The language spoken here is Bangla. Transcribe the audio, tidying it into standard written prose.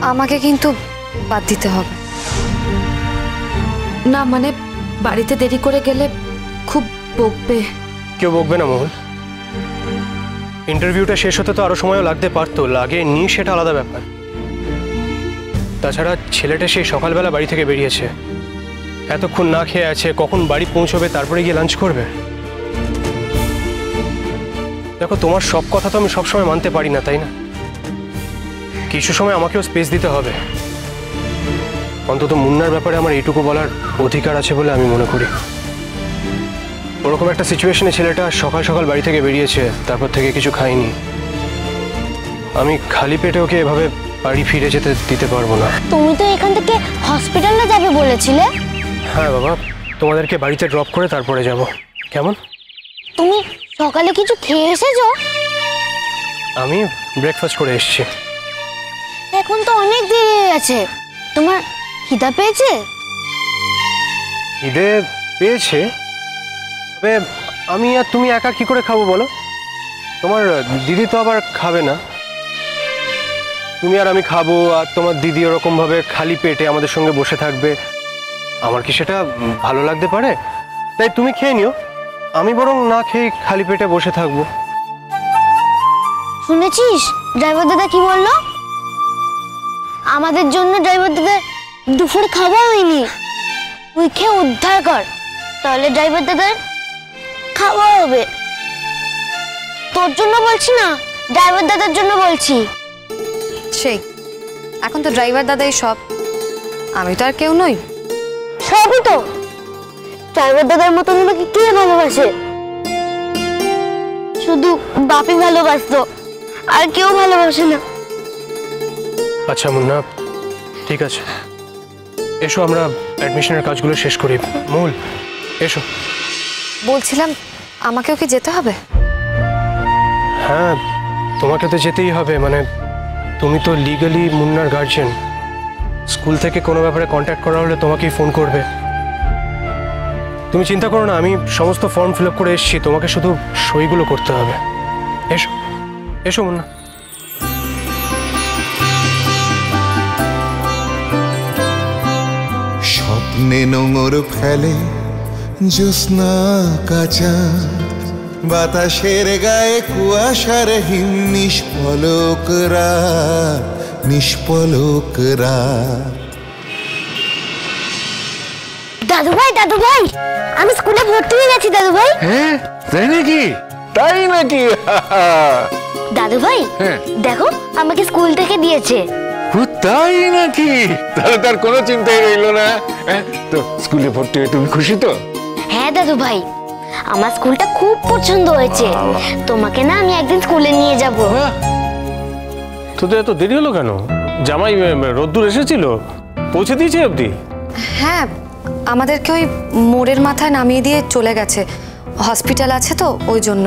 আমাকে কিন্তু বাদ দিতে হবে। না মানে বাড়িতে দেরি করে গেলে খুব বকবে। কেউ বকবে না মহুল। ইন্টারভিউটা শেষ হতে তো আরো সময়ও লাগতে পারতো, লাগেনি সেটা আলাদা ব্যাপার। তাছাড়া ছেলেটা সেই সকালবেলা বাড়ি থেকে বেরিয়েছে, এতক্ষণ না খেয়ে আছে, কখন বাড়ি পৌঁছবে তারপরে গিয়ে লাঞ্চ করবে। দেখো, তোমার সব কথা তো আমি সবসময় মানতে পারি না, তাই না? কিছু সময় আমাকেও স্পেস দিতে হবে। অন্তত মুন্নার ব্যাপারে আমার এইটুকু বলার অধিকার আছে বলে আমি মনে করি। ওরকম একটা সিচুয়েশনে ছেলেটা সকাল সকাল বাড়ি থেকে বেরিয়েছে, তারপর থেকে কিছু খায়নি। আমি খালি পেটে ওকে এভাবে বাড়ি ফিরে যেতে দিতে পারবো না। তুমি তো এখান থেকে হসপিটালে যাবে বলেছিলে। হ্যাঁ বাবা, তোমাদেরকে বাড়িতে ড্রপ করে তারপরে যাব। কেমন? তুমি সকালে কিছু খেয়ে এসেছো? আমি ব্রেকফাস্ট করে এসেছি। এখন তো অনেক দেরি হয়ে গেছে, তোমার খিদা পেয়েছে? খিদে পেয়েছে, তবে আমি আর তুমি একা কি করে খাবো বলো? তোমার দিদি তো আবার খাবে না। তুমি আর আমি খাবো, আর তোমার দিদি ওরকম ভাবে খালি পেটে আমাদের সঙ্গে বসে থাকবে, আমার কি সেটা ভালো লাগতে পারে? তাই তুমি খেয়ে নিও, আমি বরং না খেয়ে খালি পেটে বসে থাকবো। শুনেছিস ড্রাইভার দাদা কি বললো? আমাদের জন্য ড্রাইভার দাদা দুপুর খাওয়া হয়নি, তুই খেয়ে উদ্ধার কর, তাহলে ড্রাইভার দাদার খাওয়া হবে। তোর জন্য বলছি না, ড্রাইভার দাদার জন্য বলছি। সেই এখন তো ড্রাইভার দাদাই সব, আমি তো আর কেউ নই। সবই তো, ড্রাইভার দাদার মতন আমাকে কে ভালোবাসে? শুধু বাপি ভালোবাসতো, আর কেউ ভালোবাসে না। আচ্ছা মুন্না, ঠিক আছে, এসো আমরা অ্যাডমিশনের কাজগুলো শেষ করি। মূল এসো। বলছিলাম আমাকেও কি যেতে হবে? হ্যাঁ, তোমাকে তো যেতেই হবে, মানে তুমি তো লিগালি মুন্নার গার্জিয়ান। স্কুল থেকে কোনো ব্যাপারে কন্ট্যাক্ট করা হলে তোমাকেই ফোন করবে। তুমি চিন্তা করো না, আমি সমস্ত ফর্ম ফিল আপ করে এসেছি, তোমাকে শুধু সইগুলো করতে হবে। এসো এসো মুন্না। স্বপ্নে নোংর ফেলে জ্যোৎস্না কাঁচা, বাতাসের গায়ে কুয়াশার হিম নিষ্পলক রাত, নিষ্পলক রাত। দাদু ভাই, দাদু ভাই, আমি স্কুলে ভর্তি হয়ে গেছি দাদু ভাই। হ্যাঁ তাই নাকি? তাই নাকি? দাদু ভাই দেখো, আমাকে স্কুল থেকে দিয়েছে। তাই নাকি? তাহলে তার কোনো চিন্তাই রইল না। তো স্কুলে ভর্তি হয়ে তুমি খুশি তো? হ্যাঁ দাদু ভাই, আমার স্কুলটা খুব পছন্দ হয়েছে। তোমাকে না আমি একদিন স্কুলে নিয়ে যাব। তোদের এত দেরি হলো কেন? জামাই রোদ্দুর এসেছিল, পৌঁছে দিয়েছে অবধি? হ্যাঁ, আমাদেরকে ওই মোড়ের মাথায় নামিয়ে দিয়ে চলে গেছে, হসপিটাল আছে তো ওই জন্য।